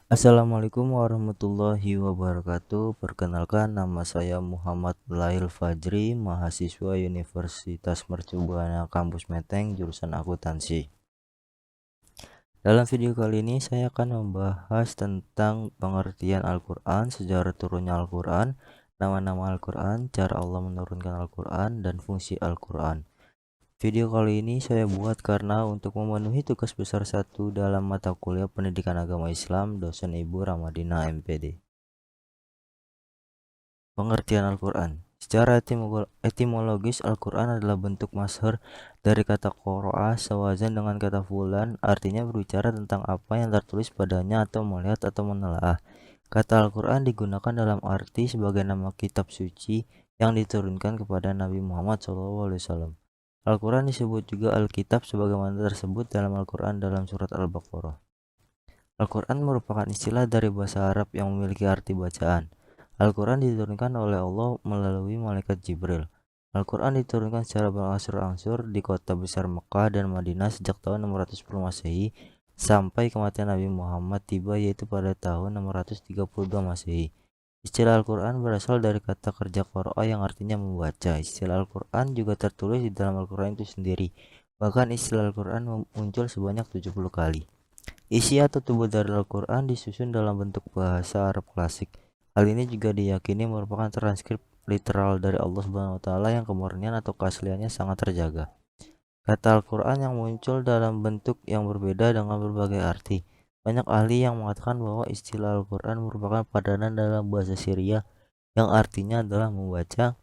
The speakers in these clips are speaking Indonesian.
Assalamualaikum warahmatullahi wabarakatuh. Perkenalkan, nama saya Muhammad Lail Fajri, mahasiswa Universitas Mercubuana Kampus Menteng, jurusan akuntansi. Dalam video kali ini saya akan membahas tentang pengertian Al-Quran, sejarah turunnya Al-Quran, nama-nama Al-Quran, cara Allah menurunkan Al-Quran, dan fungsi Al-Quran. Video kali ini saya buat karena untuk memenuhi tugas besar 1 dalam mata kuliah Pendidikan Agama Islam, dosen Ibu Ramadina MPD. Pengertian Al-Quran. Secara etimologis, Al-Quran adalah bentuk mazhar dari kata qoro'ah sewazan dengan kata fulan, artinya berbicara tentang apa yang tertulis padanya atau melihat atau menelaah. Kata Al-Quran digunakan dalam arti sebagai nama kitab suci yang diturunkan kepada Nabi Muhammad SAW. Al-Quran disebut juga Alkitab sebagaimana tersebut dalam Al-Quran dalam surat Al-Baqarah. Al-Quran merupakan istilah dari bahasa Arab yang memiliki arti bacaan. Al-Quran diturunkan oleh Allah melalui malaikat Jibril. Al-Quran diturunkan secara berangsur-angsur di kota besar Mekah dan Madinah sejak tahun 610 Masehi sampai kematian Nabi Muhammad tiba, yaitu pada tahun 632 Masehi. Istilah Al-Quran berasal dari kata kerja qara'a yang artinya membaca. Istilah Al-Quran juga tertulis di dalam Al-Quran itu sendiri. Bahkan istilah Al-Quran muncul sebanyak 70 kali. Isi atau tubuh dari Al-Quran disusun dalam bentuk bahasa Arab klasik. Hal ini juga diyakini merupakan transkrip literal dari Allah Subhanahu wa taala yang kemurnian atau keasliannya sangat terjaga. Kata Al-Quran yang muncul dalam bentuk yang berbeda dengan berbagai arti. Banyak ahli yang mengatakan bahwa istilah Al-Quran merupakan padanan dalam bahasa Syria yang artinya adalah membaca,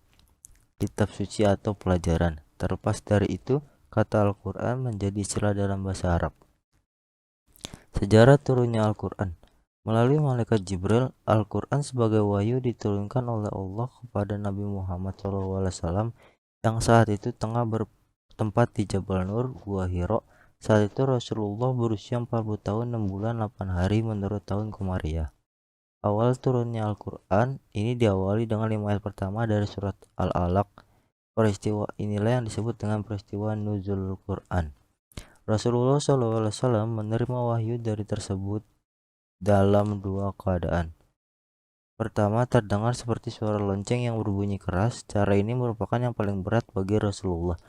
kitab suci atau pelajaran. Terlepas dari itu, kata Al-Quran menjadi istilah dalam bahasa Arab. Sejarah turunnya Al-Quran. Melalui malaikat Jibril, Al-Quran sebagai wahyu diturunkan oleh Allah kepada Nabi Muhammad SAW yang saat itu tengah bertempat di Jabal Nur, Gua Hiro. Saat itu Rasulullah berusia 40 tahun 6 bulan 8 hari menurut tahun Komariah. Awal turunnya Al-Quran ini diawali dengan 5 ayat pertama dari surat Al-Alaq. Peristiwa inilah yang disebut dengan peristiwa Nuzul Quran. Rasulullah SAW menerima wahyu dari tersebut dalam dua keadaan. Pertama, terdengar seperti suara lonceng yang berbunyi keras. Cara ini merupakan yang paling berat bagi Rasulullah.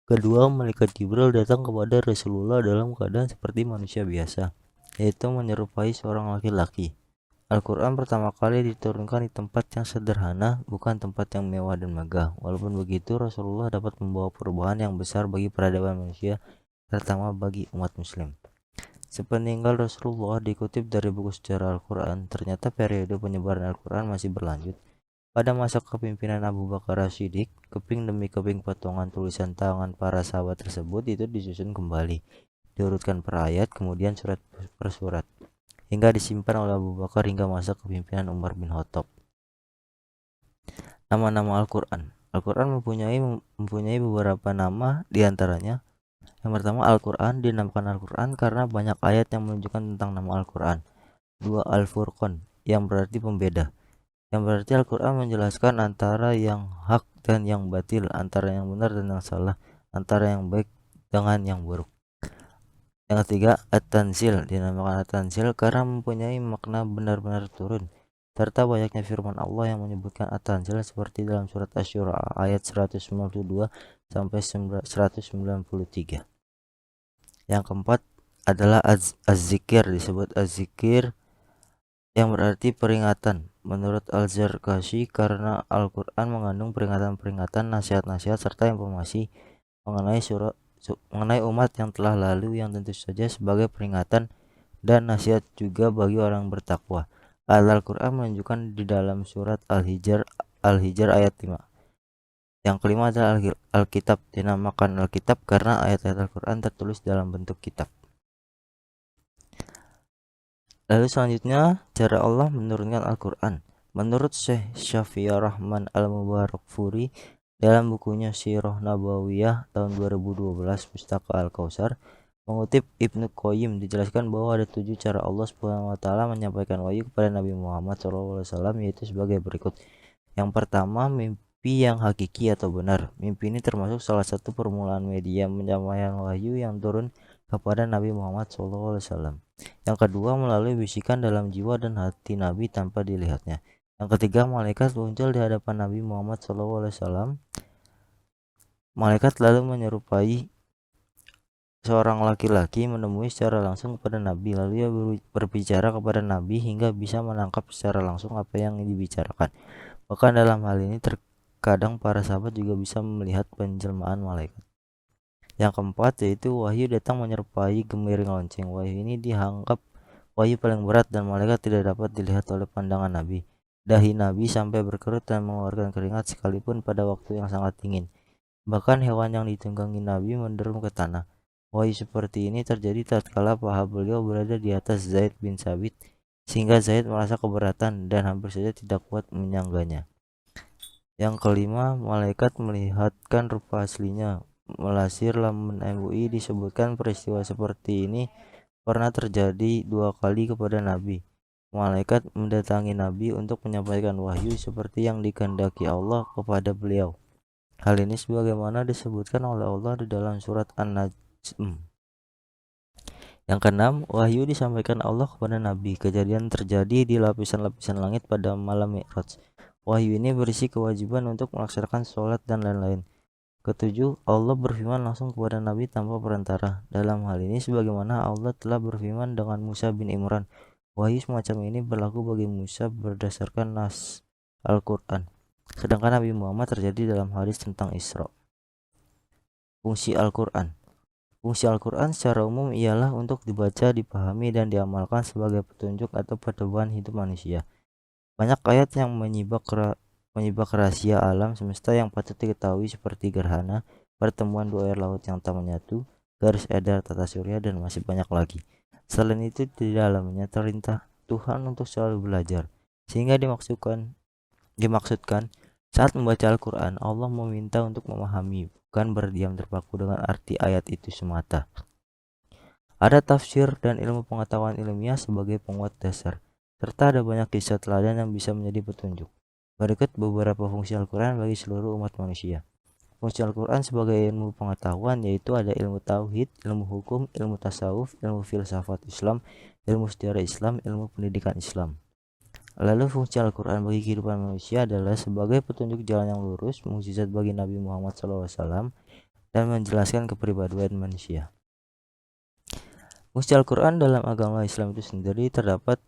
Kedua, malaikat Jibril datang kepada Rasulullah dalam keadaan seperti manusia biasa, yaitu menyerupai seorang laki-laki. Al-Quran pertama kali diturunkan di tempat yang sederhana, bukan tempat yang mewah dan megah. Walaupun begitu, Rasulullah dapat membawa perubahan yang besar bagi peradaban manusia, terutama bagi umat muslim. Sepeninggal Rasulullah, dikutip dari buku sejarah Al-Quran, ternyata periode penyebaran Al-Quran masih berlanjut. Pada masa kepemimpinan Abu Bakar As-Siddiq, keping demi keping potongan tulisan tangan para sahabat tersebut itu disusun kembali, diurutkan per ayat, kemudian surat per surat, hingga disimpan oleh Abu Bakar hingga masa kepemimpinan Umar bin Khattab. Nama-nama Al-Quran. Al-Quran mempunyai beberapa nama, diantaranya yang pertama, Al-Quran dinamakan Al-Quran karena banyak ayat yang menunjukkan tentang nama Al-Quran. 2. Al-Furqan, yang berarti pembeda, yang berarti Al-Quran menjelaskan antara yang hak dan yang batil, antara yang benar dan yang salah, antara yang baik dengan yang buruk. Yang ketiga, At-Tanzil, dinamakan At-Tanzil karena mempunyai makna benar-benar turun, serta banyaknya firman Allah yang menyebutkan At-Tanzil seperti dalam surat Asy-Syura ayat 192 sampai 193. Yang keempat adalah Az-Zikir, disebut Az-Zikir yang berarti peringatan. Menurut Al-Zarkashi, karena Al-Quran mengandung peringatan-peringatan, nasihat-nasihat, serta informasi mengenai umat yang telah lalu yang tentu saja sebagai peringatan dan nasihat juga bagi orang bertakwa. Al-Quran menunjukkan di dalam surat Al-Hijr ayat 5. Yang kelima adalah Alkitab, dinamakan Alkitab karena ayat-ayat Al-Quran tertulis dalam bentuk kitab. Lalu selanjutnya, cara Allah menurunkan Al-Quran. Menurut Syekh Syafi'ur Rahman Al-Mubarakfuri dalam bukunya Sirah Nabawiyah tahun 2012 Pustaka Al-Kausar, mengutip Ibnu Qayyim, dijelaskan bahwa ada 7 cara Allah SWT menyampaikan wahyu kepada Nabi Muhammad SAW, yaitu sebagai berikut. Yang pertama, mimpi yang hakiki atau benar. Mimpi ini termasuk salah satu permulaan media menyampaikan wahyu yang turun kepada Nabi Muhammad SAW. Yang kedua, melalui bisikan dalam jiwa dan hati Nabi tanpa dilihatnya. Yang ketiga, malaikat muncul di hadapan Nabi Muhammad SAW. Malaikat lalu menyerupai seorang laki-laki menemui secara langsung kepada Nabi, lalu ia berbicara kepada Nabi hingga bisa menangkap secara langsung apa yang dibicarakan. Bahkan dalam hal ini terkadang para sahabat juga bisa melihat penjelmaan malaikat. Yang keempat, yaitu wahyu datang menyerupai gemiring lonceng. Wahyu ini dianggap wahyu paling berat dan malaikat tidak dapat dilihat oleh pandangan Nabi. Dahi Nabi sampai berkerut dan mengeluarkan keringat sekalipun pada waktu yang sangat dingin. Bahkan hewan yang ditunggangi Nabi menderum ke tanah. Wahyu seperti ini terjadi tatkala paha beliau berada di atas Zaid bin Sabit, sehingga Zaid merasa keberatan dan hampir saja tidak kuat menyangganya. Yang kelima, malaikat melihatkan rupa aslinya. Melasir lamun MUI disebutkan peristiwa seperti ini pernah terjadi 2 kali kepada Nabi. Malaikat mendatangi Nabi untuk menyampaikan wahyu seperti yang dikehendaki Allah kepada beliau. Hal ini sebagaimana disebutkan oleh Allah di dalam surat An-Najm. Yang keenam, wahyu disampaikan Allah kepada Nabi. Kejadian terjadi di lapisan-lapisan langit pada malam Mi'raj. Wahyu ini berisi kewajiban untuk melaksanakan sholat dan lain-lain. Ketujuh, Allah berfirman langsung kepada Nabi tanpa perantara. Dalam hal ini sebagaimana Allah telah berfirman dengan Musa bin Imran. Wahyu semacam ini berlaku bagi Musa berdasarkan nas Al-Quran. Sedangkan Nabi Muhammad terjadi dalam hadis tentang Isra. Fungsi Al-Quran. Fungsi Al-Quran secara umum ialah untuk dibaca, dipahami, dan diamalkan sebagai petunjuk atau pedoman hidup manusia. Banyak ayat yang menyibak rahasia alam semesta yang patut diketahui seperti gerhana, pertemuan dua air laut yang tak menyatu, garis edar tata surya, dan masih banyak lagi. Selain itu, di dalamnya terintah Tuhan untuk selalu belajar, sehingga dimaksudkan saat membaca Al-Quran, Allah meminta untuk memahami, bukan berdiam terpaku dengan arti ayat itu semata. Ada tafsir dan ilmu pengetahuan ilmiah sebagai penguat dasar, serta ada banyak kisah teladan yang bisa menjadi petunjuk. Berikut beberapa fungsi Al-Quran bagi seluruh umat manusia. Fungsi Al-Quran sebagai ilmu pengetahuan yaitu ada ilmu tauhid, ilmu hukum, ilmu tasawuf, ilmu filsafat Islam, ilmu sejarah Islam, ilmu pendidikan Islam. Lalu fungsi Al-Quran bagi kehidupan manusia adalah sebagai petunjuk jalan yang lurus, mukjizat bagi Nabi Muhammad SAW, dan menjelaskan kepribadian manusia. Fungsi Al-Quran dalam agama Islam itu sendiri terdapat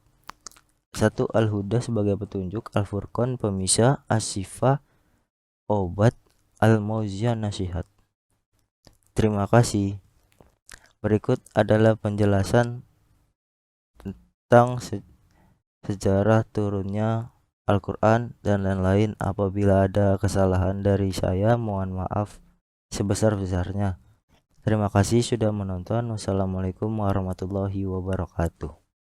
1. Al-Huda sebagai petunjuk, Al-Furqan pemisah, As-Sifah obat, Al-Mauziyah nasihat. Terima kasih. Berikut adalah penjelasan tentang sejarah turunnya Al-Quran dan lain-lain. Apabila ada kesalahan dari saya, mohon maaf sebesar-besarnya. Terima kasih sudah menonton. Wassalamualaikum warahmatullahi wabarakatuh.